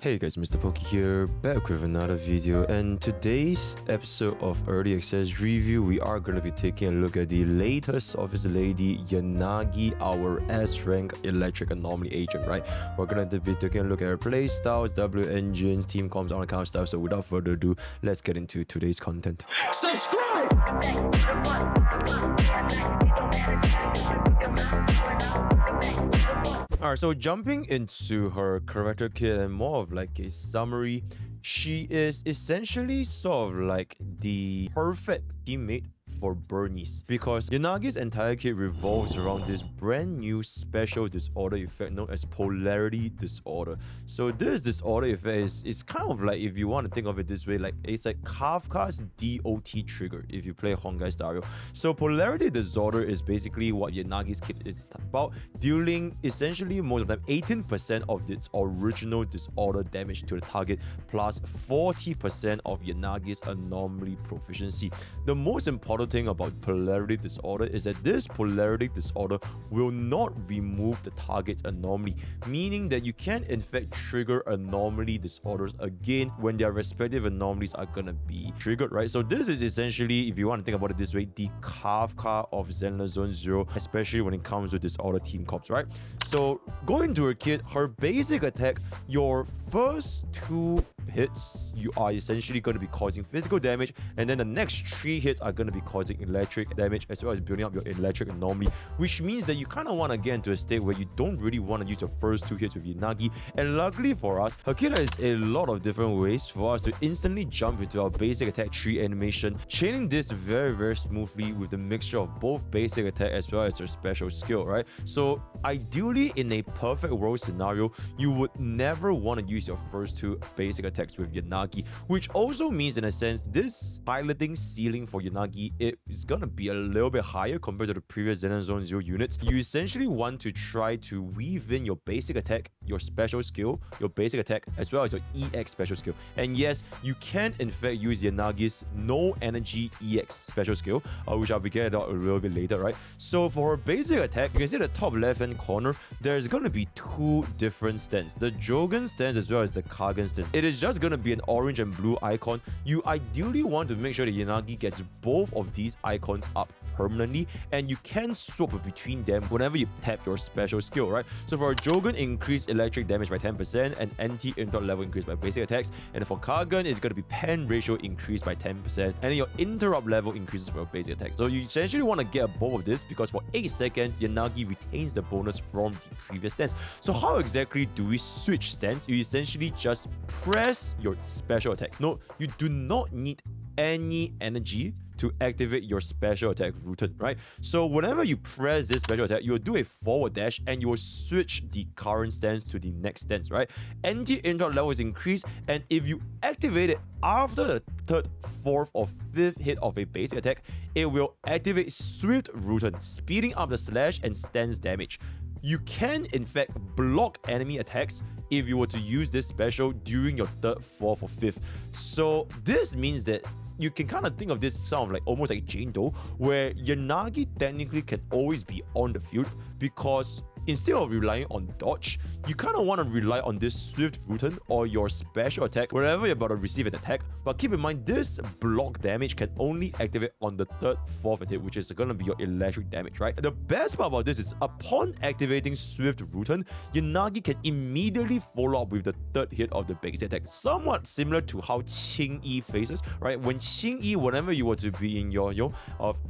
Hey guys, MrPokke here, back with another video, and today's episode of Early Access Review, we are going to be taking a look at the latest Officer Lady Yanagi, our S-Rank Electric Anomaly Agent, right? We're going to be taking a look at her playstyles, W engines, team comps, all that kind of stuff, so without further ado, let's get into today's content. Subscribe! Alright, so jumping into her character kit and more of like a summary, she is essentially sort of like the perfect teammate for Bernice, because Yanagi's entire kit revolves around this brand new special disorder effect known as Polarity Disorder. So this disorder effect is kind of like, if you want to think of it this way, like it's like Kafka's DOT trigger if you play Honkai style. So Polarity Disorder is basically what Yanagi's kit is about, dealing essentially most of the time 18% of its original disorder damage to the target plus 40% of Yanagi's anomaly proficiency. The most important thing about Polarity Disorder is that this Polarity Disorder will not remove the target's anomaly, meaning that you can in fact trigger anomaly disorders again when their respective anomalies are gonna be triggered, right? So this is essentially, if you want to think about it this way, the Kafka of Zenless Zone Zero, especially when it comes to disorder team comps, right? So going to her kit, her basic attack, your first two hits you are essentially going to be causing physical damage, and then the next 3 hits are going to be causing electric damage as well as building up your electric anomaly, which means that you kind of want to get into a state where you don't really want to use your first 2 hits with Yanagi. And luckily for us, her kit has a lot of different ways for us to instantly jump into our basic attack tree animation, chaining this very smoothly with the mixture of both basic attack as well as her special skill, right? So ideally, in a perfect world scenario, you would never want to use your first 2 basic attacks with Yanagi, which also means in a sense this piloting ceiling for Yanagi, it is gonna be a little bit higher compared to the previous Zenless Zone Zero units. You essentially want to try to weave in your basic attack, your special skill, your basic attack, as well as your EX special skill. And yes, you can in fact use Yanagi's no energy EX special skill, which I'll be getting out a little bit later, right? So for her basic attack, you can see the top left hand corner, there's gonna be 2 different stands, the Jogan stance as well as the Kagan stance. It is just gonna be an orange and blue icon. You ideally want to make sure that Yanagi gets both of these icons up permanently, and you can swap between them whenever you tap your special skill, right? So for Jogan, increase electric damage by 10% and anti-interrupt level increase by basic attacks, and for Kagan, it's going to be pen ratio increased by 10%, and then your interrupt level increases for your basic attacks. So you essentially want to get both of this, because for 8 seconds, Yanagi retains the bonus from the previous stance. So how exactly do we switch stance? You essentially just press your special attack. No, you do not need any energy to activate your special attack routine, right? So whenever you press this special attack, you will do a forward dash and you will switch the current stance to the next stance, right? Anti-interrupt level is increased, and if you activate it after the 3rd, 4th, or 5th hit of a basic attack, it will activate Swift Routine, speeding up the slash and stance damage. You can in fact block enemy attacks if you were to use this special during your 3rd, 4th, or 5th. So this means that you can kind of think of this sound like almost like Jane Doe, where Yanagi technically can always be on the field, because instead of relying on dodge, you kind of want to rely on this swift routine or your special attack wherever you're about to receive an attack. But keep in mind, this block damage can only activate on the 3rd, 4th hit, which is going to be your electric damage, right? The best part about this is upon activating swift routine, Yanagi can immediately follow up with the 3rd hit of the basic attack, somewhat similar to how Qing Yi faces, right? When Qing Yi, whenever you were to be in your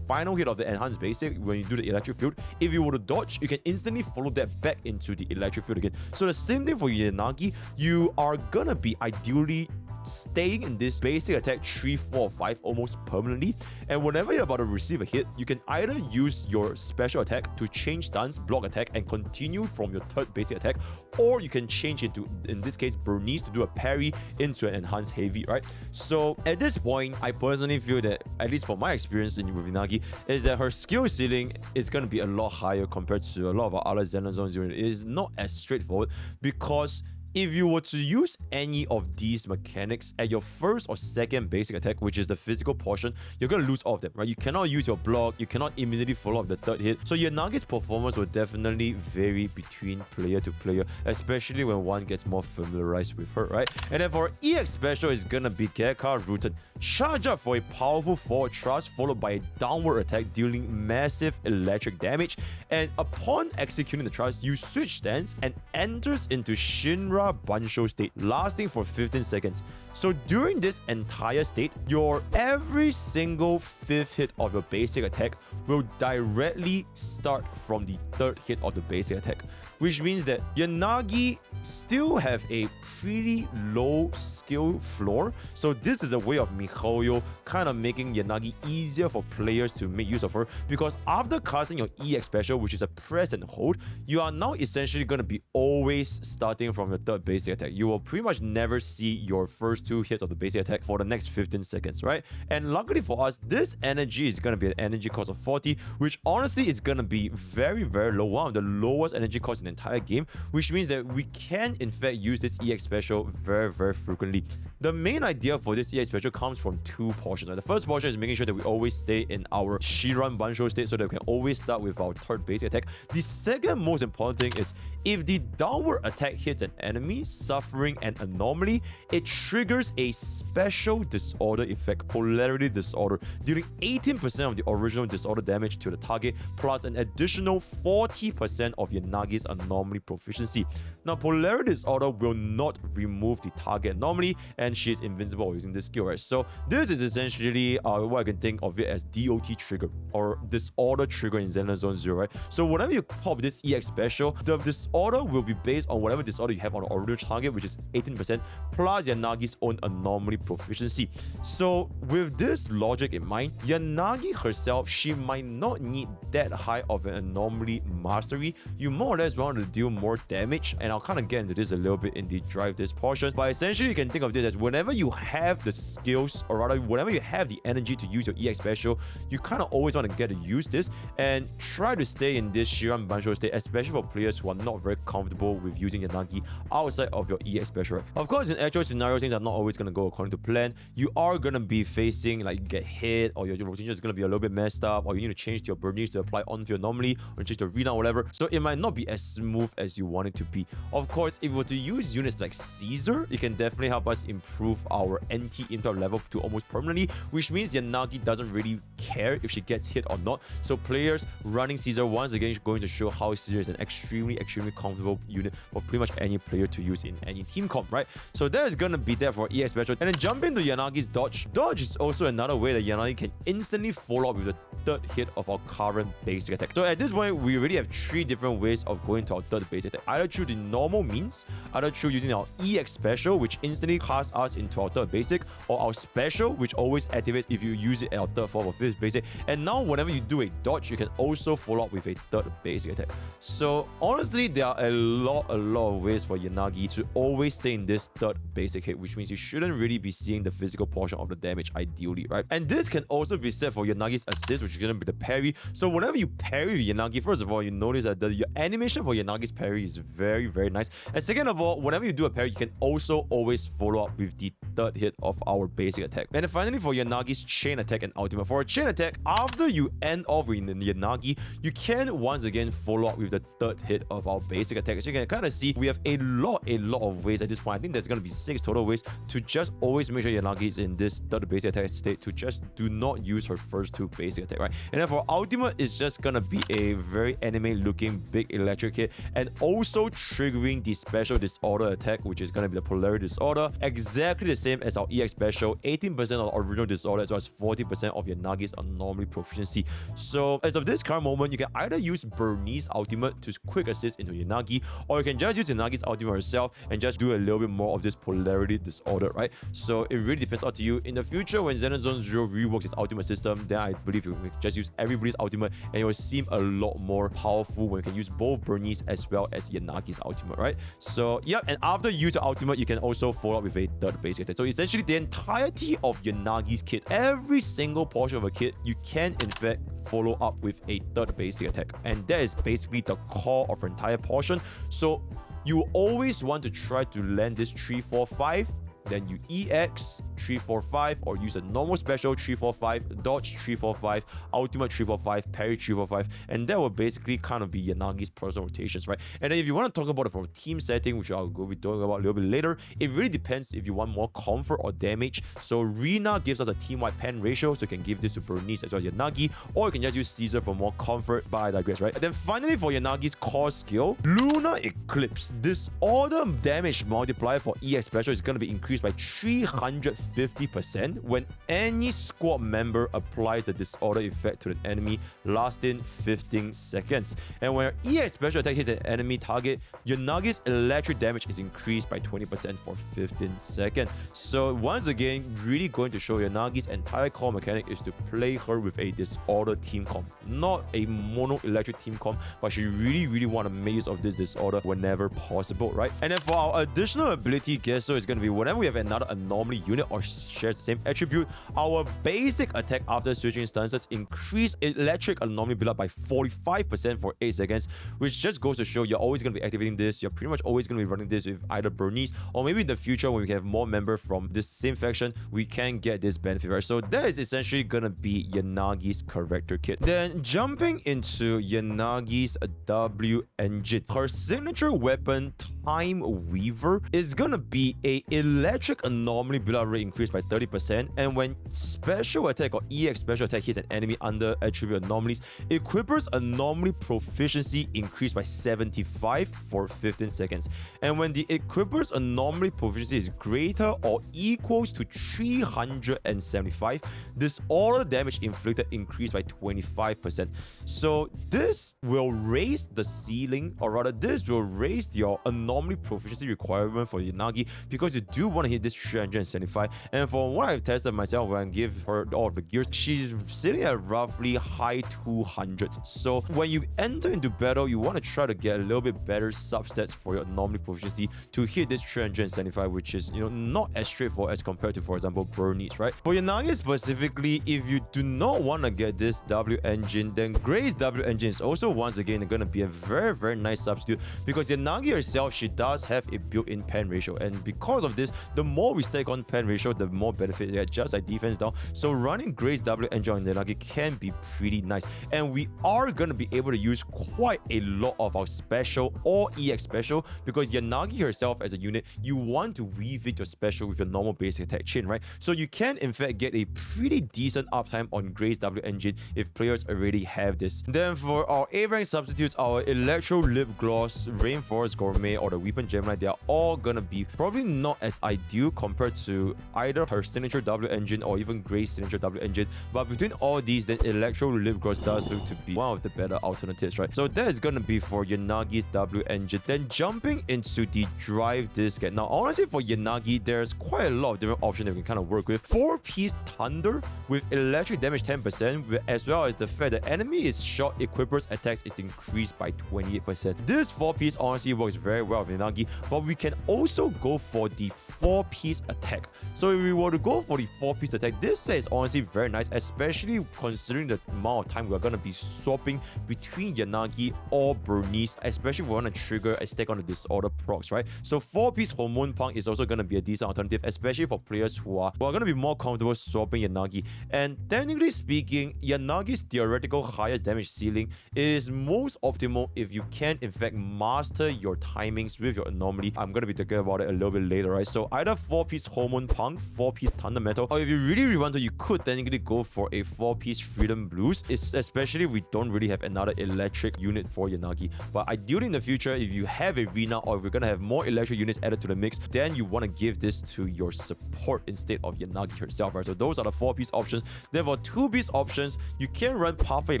final hit of the enhanced basic, when you do the electric field, if you were to dodge, you can instantly follow that back into the electric field again. So the same thing for Yanagi, you are gonna be ideally staying in this basic attack 3, 4, 5 almost permanently, and whenever you're about to receive a hit, you can either use your special attack to change stance, block attack, and continue from your 3rd basic attack, or you can change it to, in this case, Bernice, to do a parry into an enhanced heavy, right? So at this point, I personally feel that, at least for my experience with Yanagi, is that her skill ceiling is going to be a lot higher compared to a lot of our other Zenless Zone Zero. It is not as straightforward, because if you were to use any of these mechanics at your first or second basic attack, which is the physical portion, you're gonna lose all of them, right? You cannot use your block, you cannot immediately follow up the third hit. So Yanagi's performance will definitely vary between player to player, especially when one gets more familiarized with her, right? And then for EX special, it's gonna be Gekka Rooted. Charge up for a powerful forward thrust followed by a downward attack dealing massive electric damage, and upon executing the thrust, you switch stance and enters into Shinra Bansho state, lasting for 15 seconds. So during this entire state, your every single fifth hit of your basic attack will directly start from the third hit of the basic attack, which means that Yanagi still have a pretty low skill floor. So this is a way of miHoYo kind of making Yanagi easier for players to make use of her, because after casting your EX special, which is a press and hold, you are now essentially going to be always starting from your third basic attack. You will pretty much never see your first two hits of the basic attack for the next 15 seconds, right? And luckily for us, this energy is going to be an energy cost of 40, which honestly is going to be very, very low, one of the lowest energy costs in the entire game, which means that we can in fact use this EX special very, very frequently. The main idea for this EX special comes from two portions. Right? The first portion is making sure that we always stay in our Shiran Bansho state so that we can always start with our third basic attack. The second most important thing is if the downward attack hits an enemy suffering an anomaly, it triggers a special disorder effect, Polarity Disorder, dealing 18% of the original disorder damage to the target, plus an additional 40% of Yanagi's anomaly proficiency. Now, Polarity Disorder will not remove the target anomaly, and she is invincible while using this skill, right? So this is essentially what I can think of it as DOT trigger, or Disorder trigger in Xenoblade Zone Zero, right? So whenever you pop this EX special, the disorder will be based on whatever disorder you have on the original target, which is 18%, plus Yanagi's own anomaly proficiency. So with this logic in mind, Yanagi herself, she might not need that high of an anomaly mastery. You more or less want to deal more damage, and I'll kind of get into this a little bit in the drive this portion, but essentially you can think of this as whenever you have the skills, or rather whenever you have the energy to use your EX special, you kind of always want to get to use this and try to stay in this Shiran Bansho state, especially for players who are not very comfortable with using Yanagi outside of your EX special. Of course, in actual scenarios, things are not always going to go according to plan. You are going to be facing, like, you get hit, or your rotation is going to be a little bit messed up, or you need to change your Bernice to apply onto your anomaly, or change the arena or whatever. So it might not be as smooth as you want it to be. Of course, if we were to use units like Caesar, it can definitely help us improve our anti-interrupt level to almost permanently, which means Yanagi doesn't really care if she gets hit or not. So players running Caesar, once again, is going to show how Caesar is an extremely comfortable unit for pretty much any player to use in any team comp, right? So that is going to be there for EX special. And then jump into Yanagi's dodge. Dodge is also another way that Yanagi can instantly follow up with the third hit of our current basic attack. So at this point, we already have three different ways of going to our third basic attack. Either through the normal means, either through using our EX special, which instantly casts us into our third basic, or our special, which always activates if you use it at our third, fourth, or fifth basic. And now whenever you do a dodge, you can also follow up with a third basic attack. So honestly, there are a lot of ways for Yanagi to always stay in this third basic hit, which means you shouldn't really be seeing the physical portion of the damage ideally, right? And this can also be said for Yanagi's assist, which is going to be the parry. So whenever you parry with Yanagi, first of all, you notice that the animation for Yanagi's parry is very nice. And second of all, whenever you do a parry, you can also always follow up with the third hit of our basic attack. And then finally, for Yanagi's chain attack and ultimate. For a chain attack, after you end off with Yanagi, you can once again follow up with the third hit of our basic attack. So you can kind of see we have a lot of ways at this point. I think there's going to be 6 total ways to just always make sure Yanagi is in this third basic attack state, to just do not use her first 2 basic attack, right? And then for ultimate, it's just going to be a very anime looking big electric hit, and also triggering the special disorder attack, which is going to be the Polarity Disorder, exactly the same as our EX special, 18% of the original disorder as well as 40% of Yanagi's anomaly proficiency. So as of this current moment, you can either use Bernice ultimate to quick assist into Yanagi, or you can just use Yanagi's ultimate herself and just do a little bit more of this Polarity Disorder, right? So it really depends up to you. In the future, when Xenoblade Zone Zero reworks its ultimate system, then I believe you can just use everybody's ultimate, and it will seem a lot more powerful when you can use both Bernice as well as Yanagi's ultimate, right? So yeah, and after you use the ultimate, you can also follow up with a third basic attack. So essentially, the entirety of Yanagi's kit, every single portion of a kit, you can in fact follow up with a third basic attack, and that is basically the core of her entire portion. So you always want to try to land this 345. Then you EX 345 or use a normal special 345, dodge 345, ultimate 345, parry 345, and that will basically kind of be Yanagi's personal rotations, right? And then if you want to talk about it from a team setting, which I'll go be talking about a little bit later, it really depends if you want more comfort or damage. So Rina gives us a team-wide pen ratio, so you can give this to Bernice as well as Yanagi, or you can just use Caesar for more comfort, but I digress, right? And then finally for Yanagi's core skill, Lunar Eclipse. Disorder damage multiplier for EX special is going to be increased by 350% when any squad member applies the disorder effect to the enemy, lasting 15 seconds. And when your EX special attack hits an enemy target, Yanagi's electric damage is increased by 20% for 15 seconds. So once again, really going to show Yanagi's entire core mechanic is to play her with a disorder team comp, not a mono electric team comp, but she really want to make use of this disorder whenever possible, right? And then for our additional ability, guess so it's going to be whenever we have another anomaly unit or shares the same attribute, our basic attack after switching stances increase electric anomaly build up by 45% for 8 seconds, which just goes to show you're always going to be activating this. You're pretty much always going to be running this with either Bernice, or maybe in the future when we have more members from this same faction, we can get this benefit, right? So that is essentially going to be Yanagi's character kit. Then jumping into Yanagi's W engine, her signature weapon Time Weaver is going to be a electric anomaly build-up rate increased by 30%, and when special attack or EX special attack hits an enemy under attribute anomalies, Equippers anomaly proficiency increased by 75 for 15 seconds. And when the Equippers anomaly proficiency is greater or equals to 375, disorder damage inflicted increased by 25%. So this will raise the ceiling, or rather this will raise your anomaly proficiency requirement for Yanagi, because you do want to hit this 375. And for what I've tested myself when I give her all of the gears, she's sitting at roughly high 200s. So when you enter into battle, you want to try to get a little bit better substats for your anomaly proficiency to hit this 375, which is, you know, not as straightforward as compared to, for example, Bernice, right? For Yanagi specifically, if you do not want to get this W engine, then Gray's W engine is also once again going to be a very nice substitute, because Yanagi herself, she does have a built-in pen ratio, and because of this, the more we stack on pen ratio, the more benefit you get, just like defense down. So running Gray's W engine on Yanagi can be pretty nice, and we are going to be able to use quite a lot of our special or EX special, because Yanagi herself as a unit, you want to weave it your special with your normal basic attack chain, right? So you can in fact get a pretty decent uptime on Gray's W engine if players already have this. Then for our A rank substitutes, our Electro Lip Gloss, Rainforest Gourmet, or the Weapon Gemini, they are all gonna be probably not as ideal compared to either her signature W engine or even Gray's signature W engine, but between all these, then Electro Lip Gloss does look to be one of the better alternatives, right? So that is gonna be for Yanagi's W engine. Then jumping into the drive disc. Now honestly, for Yanagi, there's quite a lot of different options that we can kind of work with. 4-piece Thunder with electric damage 10%, as well as the fact that enemy is shot, Equipper's attacks is increased by 28%. This 4-piece honestly works very well with Yanagi, but we can also go for the 4-piece attack. So if we were to go for the 4-piece attack, this set is honestly very nice, especially considering the amount of time we're going to be swapping between Yanagi or Bernice, especially if we want to trigger a stack on the disorder procs, right? So 4-piece Hormone Punk is also going to be a decent alternative, especially for players who are going to be more comfortable swapping Yanagi. And technically speaking, Yanagi's theoretical highest damage ceiling is most optimal if you can in fact master your timings with your anomaly. I'm going to be talking about it a little bit later, right? So either 4-piece Hormone Punk, 4-piece Thunder Metal, or if you really want to, you could technically go for a 4-piece Freedom Blues, especially if we don't really have another electric unit for Yanagi. But ideally in the future, if you have a Rina, or if we're going to have more electric units added to the mix, then you want to give this to your support instead of Yanagi herself, right? So those are the 4-piece options. Then for 2-piece options, you can run Perfect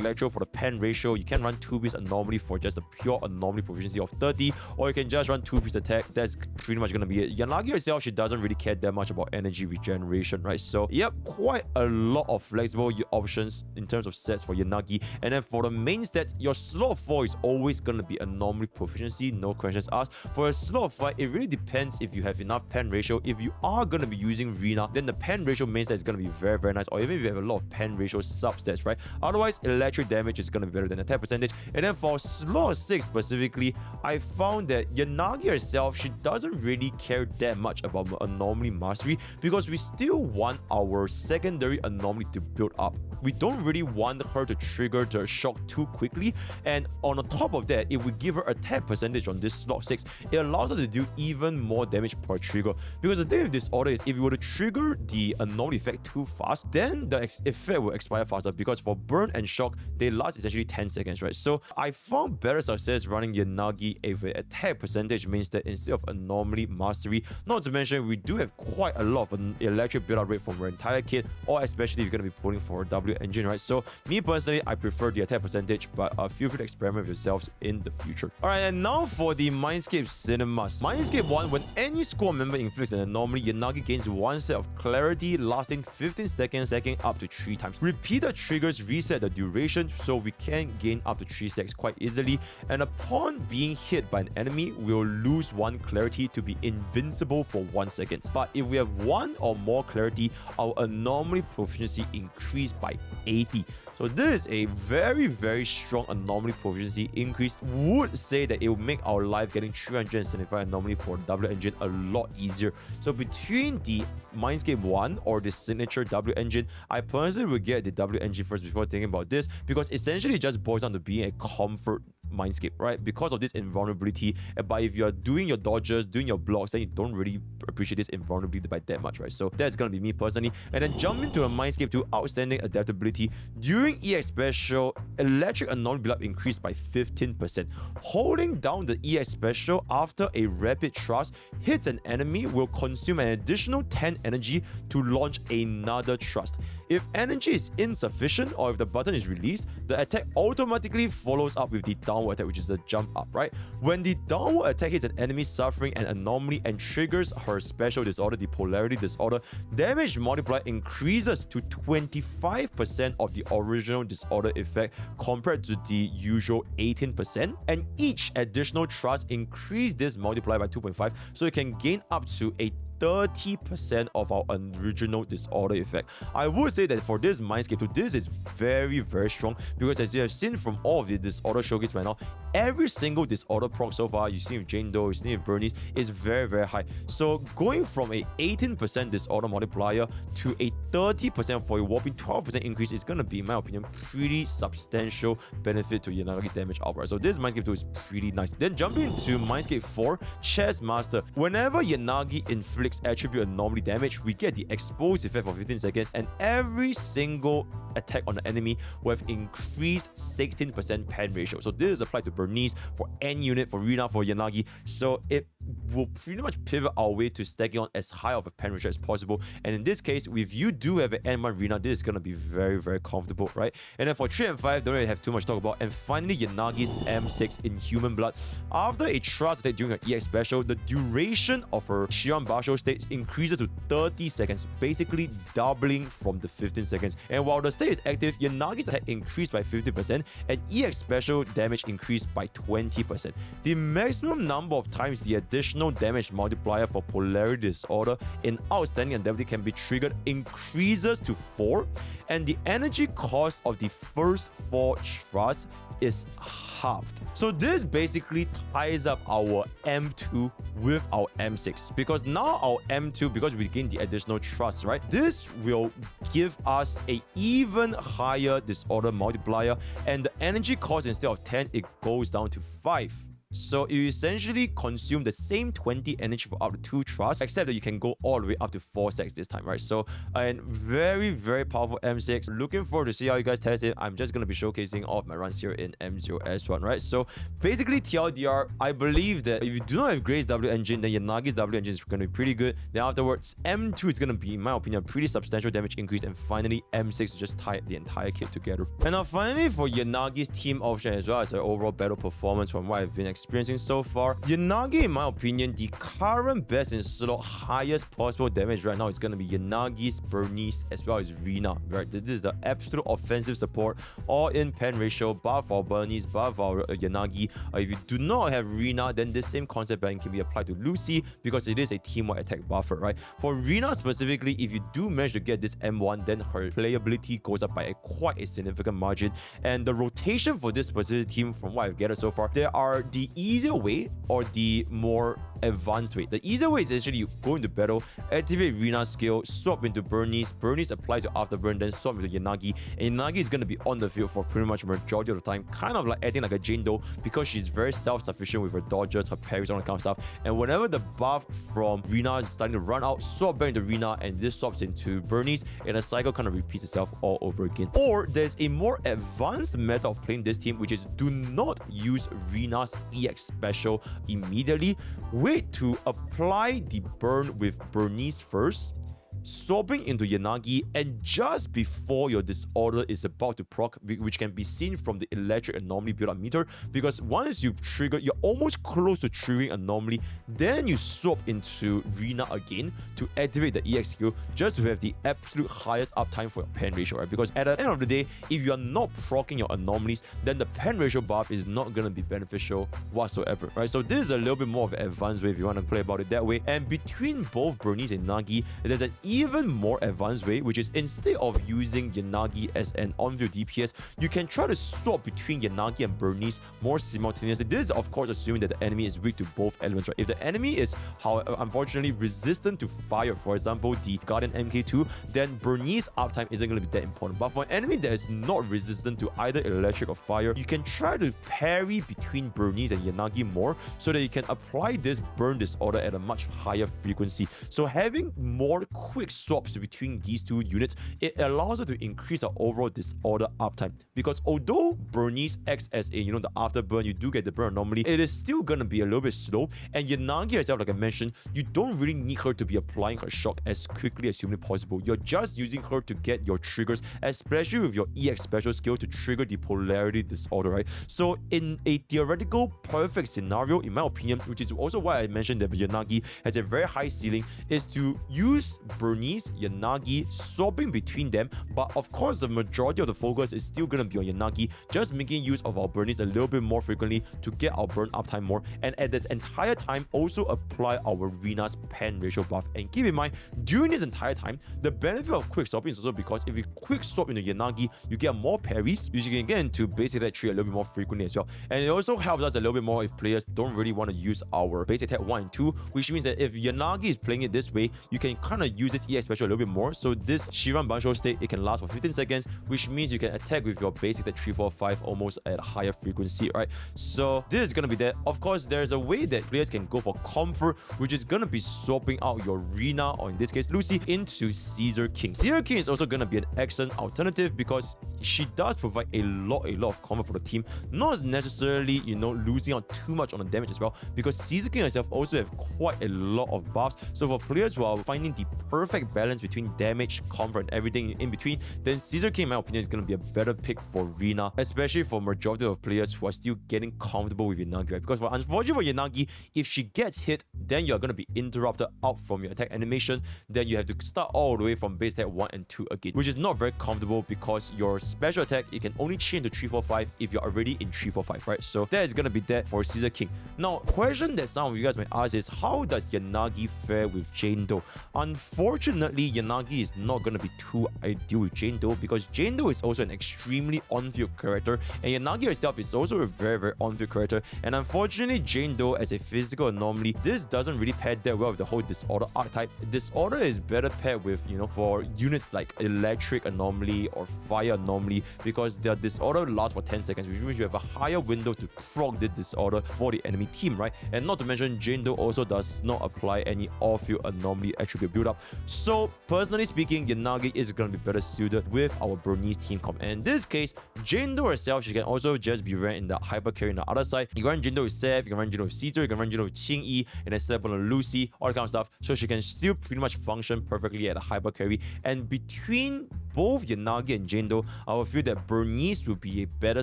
Electro for the pen ratio, you can run 2-piece Anomaly for just the pure anomaly proficiency of 30, or you can just run 2-piece attack. That's pretty much going to be it. Yanagi herself, herself, she doesn't really care that much about energy regeneration, right? So yep, quite a lot of flexible options in terms of sets for Yanagi. And then for the main stats, your slot 4 is always going to be anomaly proficiency, no questions asked. For a slot 5, it really depends if you have enough pen ratio. If you are going to be using Rina, then the pen ratio main stat is going to be very, very nice, or even if you have a lot of pen ratio substats, right? Otherwise, electric damage is going to be better than attack percentage. And then for slot 6 specifically, I found that Yanagi herself, she doesn't really care that much about anomaly mastery because we still want our secondary anomaly to build up. We don't really want her to trigger the shock too quickly. And on the top of that, if we give her attack percentage on this slot 6, it allows her to do even more damage per trigger. Because the thing with Disorder is if you were to trigger the anomaly effect too fast, then the effect will expire faster, because for burn and shock, they last essentially 10 seconds, right? So I found better success running Yanagi with an attack percentage main stat instead of anomaly mastery. Not to mention, we do have quite a lot of an electric build-up rate from our entire kit, or especially if you're going to be pulling for a W engine, right? So me personally, I prefer the attack percentage, but feel free to experiment with yourselves in the future. Alright, and now for the Mindscape Cinemas. Mindscape 1, when any squad member inflicts an anomaly, Yanagi gains 1 set of clarity lasting 15 seconds, stacking up to 3 times. Repeated triggers reset the duration, so we can gain up to 3 stacks quite easily, and upon being hit by an enemy, we'll lose 1 clarity to be invincible for 1 second. But if we have 1 or more clarity, our anomaly proficiency increased by 80. So this is a very, very strong anomaly proficiency increase. Would say that it will make our life getting 375 anomaly for W engine a lot easier. So between the Mindscape 1 or the signature W engine, I personally would get the W engine first before thinking about this, because essentially it just boils down to being a comfort Mindscape, right? Because of this invulnerability. But if you're doing your dodges, doing your blocks, then you don't really appreciate this invulnerability by that much, right? So that's gonna be me personally. And then jump into a Mindscape 2, outstanding adaptability. During EX special, electric anomaly build-up increased by 15%. Holding down the EX special after a rapid thrust hits an enemy will consume an additional 10 energy to launch another thrust. If energy is insufficient, or if the button is released, the attack automatically follows up with the downward attack, which is the jump up, right? When the downward attack hits an enemy suffering an anomaly and triggers her special disorder, the Polarity Disorder, damage multiplier increases to 25% of the original disorder effect compared to the usual 18%. And each additional thrust increase this multiplier by 2.5, so you can gain up to a 30% of our original disorder effect. I would say that for this Mindscape 2, this is very, very strong, because as you have seen from all of the disorder showcase by now, every single disorder proc so far, you've seen with Jane Doe, you've seen with Bernice, is very, very high. So going from a 18% disorder multiplier to a 30% for a whopping 12% increase is going to be, in my opinion, pretty substantial benefit to Yanagi's damage outright. So this Mindscape 2 is pretty nice. Then jumping into Mindscape 4, Chess Master. Whenever Yanagi inflicts attribute anomaly damage, we get the exposed effect for 15 seconds, and every single attack on the enemy will have increased 16% pen ratio. So this is applied to Bernice, for any unit, for Rina, for Yanagi. So it will pretty much pivot our way to stacking on as high of a pen ratio as possible. And in this case, if you do have an N1 Rina, this is going to be very, very comfortable, right? And then for 3 and 5, don't really have too much to talk about. And finally, Yanagi's M6 in Human Blood. After a thrust attack during her EX special, the duration of her Shion Basho state increases to 30 seconds, basically doubling from the 15 seconds. And while the state is active, Yanagi's attack increased by 50% and EX special damage increased by 20%. The maximum number of times the additional damage multiplier for Polarity Disorder in outstanding ability can be triggered increases to 4, and the energy cost of the first 4 thrusts is halved. So this basically ties up our M2 with our M6, because now our M2, because we gain the additional thrust, right? This will give us a even higher disorder multiplier, and the energy cost, instead of 10, it goes down to 5. So you essentially consume the same 20 energy for up to 2 thrusts, except that you can go all the way up to 4 stacks this time, right? So, and very, very powerful M6. Looking forward to see how you guys test it. I'm just going to be shocasing all of my runs here in M0S1, right? So basically, TLDR, I believe that if you do not have Grace W engine, then Yanagi's W engine is going to be pretty good. Then afterwards, M2 is going to be, in my opinion, a pretty substantial damage increase. And finally, M6 just tie the entire kit together. And now finally, for Yanagi's team option as well as her overall battle performance, from what I've been experiencing so far. Yanagi, in my opinion, the current best in slot, highest possible damage right now is going to be Yanagi's Bernice as well as Rina, right? This is the absolute offensive support, all in pen ratio, buff our Bernice, buff our Yanagi. If you do not have Rina, then this same concept can be applied to Lucy because it is a team-wide attack buffer, right? For Rina specifically, if you do manage to get this M1, then her playability goes up by quite a significant margin. And the rotation for this specific team, from what I've gathered so far, there are the easier way or the more advanced way. The easier way is actually you go into battle, activate Rina's skill, swap into Bernice, Bernice applies your afterburn, then swap into Yanagi, and Yanagi is going to be on the field for pretty much majority of the time, kind of like acting like a Jane Doe because she's very self-sufficient with her dodges, her parries, all that kind of stuff. And whenever the buff from Rina is starting to run out, swap back into Rina, and this swaps into Bernice, and the cycle kind of repeats itself all over again. Or there's a more advanced method of playing this team, which is do not use Rina's EX special immediately. Wait to apply the burn with Bernice first, swapping into Yanagi, and just before your disorder is about to proc, which can be seen from the electric anomaly build-up meter, because once you trigger, you're almost close to triggering anomaly, then you swap into Rina again to activate the EX skill just to have the absolute highest uptime for your pen ratio, right? Because at the end of the day, if you are not proccing your anomalies, then the pen ratio buff is not going to be beneficial whatsoever, right? So this is a little bit more of an advanced way if you want to play about it that way. And between both Bernice and Nagi, there's an even more advanced way, which is instead of using Yanagi as an on-field DPS, you can try to swap between Yanagi and Bernice more simultaneously. This is of course assuming that the enemy is weak to both elements, right? If the enemy is, however, unfortunately resistant to fire, for example, the Guardian MK2, then Bernice uptime isn't going to be that important. But for an enemy that is not resistant to either electric or fire, you can try to parry between Bernice and Yanagi more so that you can apply this burn disorder at a much higher frequency. So having more quick swaps between these two units, it allows us to increase our overall disorder uptime. Because although Bernice acts as a, the afterburn, you do get the burn anomaly, it is still gonna be a little bit slow. And Yanagi herself, like I mentioned, you don't really need her to be applying her shock as quickly as humanly possible. You're just using her to get your triggers, especially with your EX special skill to trigger the Polarity Disorder, right? So in a theoretical perfect scenario, in my opinion, which is also why I mentioned that Yanagi has a very high ceiling, is to use Bernice, Yanagi, swapping between them, but of course the majority of the focus is still going to be on Yanagi, just making use of our Bernice a little bit more frequently to get our burn uptime more, and at this entire time also apply our Rina's pen ratio buff. And keep in mind, during this entire time, the benefit of quick swapping is also because if you quick swap into Yanagi, you get more parries, which you can get into basic attack 3 a little bit more frequently as well. And it also helps us a little bit more if players don't really want to use our basic attack 1 and 2, which means that if Yanagi is playing it this way, you can kind of use its EX special a little bit more. So this Shiran Bansho state, it can last for 15 seconds, which means you can attack with your basic attack 3, 4, 5 almost at a higher frequency, right? So this is going to be that. Of course, there's a way that players can go for comfort, which is going to be swapping out your Rina, or in this case Lucy, into Caesar King. Caesar King is also going to be an excellent alternative because she does provide a lot of comfort for the team, not necessarily losing out too much on the damage as well, because Caesar King herself also have quite a lot of buffs. So for players who are finding the perfect balance between damage, comfort, and everything in between, then Caesar King, in my opinion, is going to be a better pick for Rina, especially for majority of players who are still getting comfortable with Yanagi, right? Because unfortunately for Yanagi, if she gets hit, then you're going to be interrupted out from your attack animation, then you have to start all the way from base attack 1 and 2 again, which is not very comfortable because your special attack, it can only chain to 3, 4, 5 if you're already in 3, 4, 5, right? So that is going to be that for Caesar King. Now, question that some of you guys might ask is, how does Yanagi fare with Jane Doe? Unfortunately, Yanagi is not going to be too ideal with Jane Doe because Jane Doe is also an extremely on-field character, and Yanagi herself is also a very on-field character. And unfortunately, Jane Doe as a physical anomaly, this doesn't really pair that well with the whole disorder archetype. Disorder is better paired with, for units like electric anomaly or fire anomaly, because their disorder lasts for 10 seconds, which means you have a higher window to proc the disorder for the enemy team, right? And not to mention, Jane Doe also does not apply any off-field anomaly attribute build up. So personally speaking, Yanagi is going to be better suited with our Bernice team comp. And in this case, Jane Doe herself, she can also just be ran in the hyper carry on the other side. You can run Jane Doe with Seth, you can run Jane Doe with Caesar, you can run Jane Doe with Qingyi, and then step on Lucy, all that kind of stuff. So she can still pretty much function perfectly at a hyper carry. And between both Yanagi and Jane-Do, I would feel that Bernice would be a better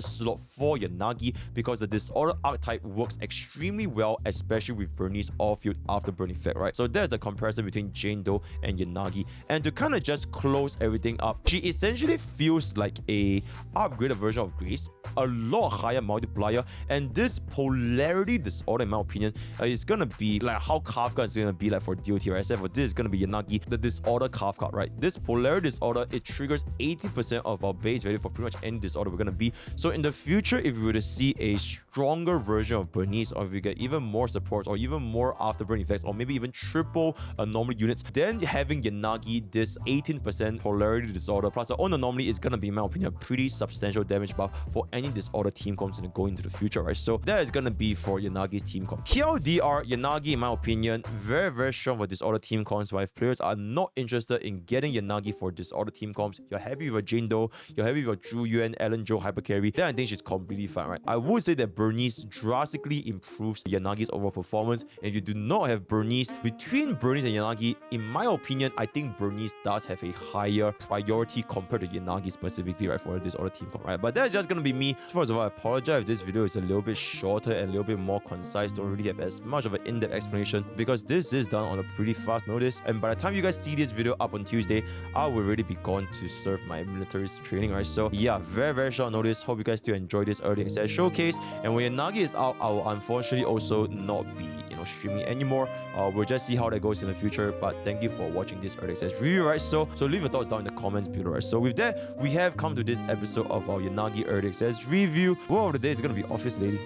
slot for Yanagi because the Disorder archetype works extremely well, especially with Bernice off-field after burn effect, right? So there's the comparison between Jane-Do and Yanagi. And to kind of just close everything up, she essentially feels like a upgraded version of Grace, a lot higher multiplier, and this Polarity Disorder, in my opinion, is gonna be like how Kafka is gonna be like for DOT, right? Except for this is gonna be Yanagi, the Disorder Kafka, right? This Polarity Disorder, it triggers 80% of our base value for pretty much any disorder we're gonna be. So in the future, if we were to see a stronger version of Bernice, or if we get even more support, or even more afterburn effects, or maybe even triple anomaly units, then having Yanagi, this 18% Polarity Disorder plus our own anomaly is gonna be, in my opinion, a pretty substantial damage buff for any disorder team comps to go into the future, right? So that is gonna be for Yanagi's team comp. TLDR, Yanagi, in my opinion, very strong for disorder team comps. But if players are not interested in getting Yanagi for disorder team comps, you're happy with a Jane-Do, you're happy with a Zhu Yuan, Ellen Zhou, hyper carry, then I think she's completely fine, right? I would say that Bernice drastically improves Yanagi's overall performance. And if you do not have Bernice, between Bernice and Yanagi, in my opinion, I think Bernice does have a higher priority compared to Yanagi specifically, right, for this other team comp, right? But that's just gonna be me. First of all, I apologize if this video is a little bit shorter and a little bit more concise, don't really have as much of an in-depth explanation because this is done on a pretty fast notice. And by the time you guys see this video up on Tuesday, I will already be gone to serve my military training, right? So yeah, very short notice. Hope you guys still enjoy this early access showcase. And when Yanagi is out, I will unfortunately also not be streaming anymore. We'll just see how that goes in the future. But thank you for watching this early access review, right? So leave your thoughts down in the comments below, right? So with that, we have come to this episode of our Yanagi early access review. Word of the day is gonna be Office Lady.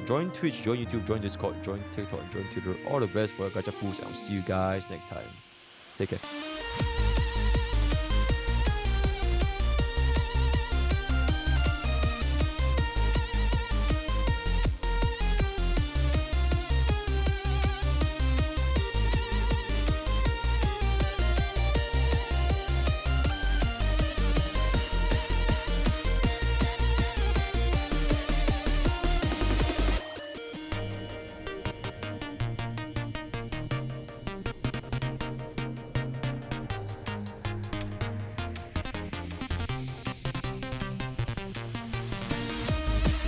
Join Twitch, join YouTube, join Discord, join TikTok, and join Twitter. All the best for your gacha pools, and I'll see you guys next time. Take care.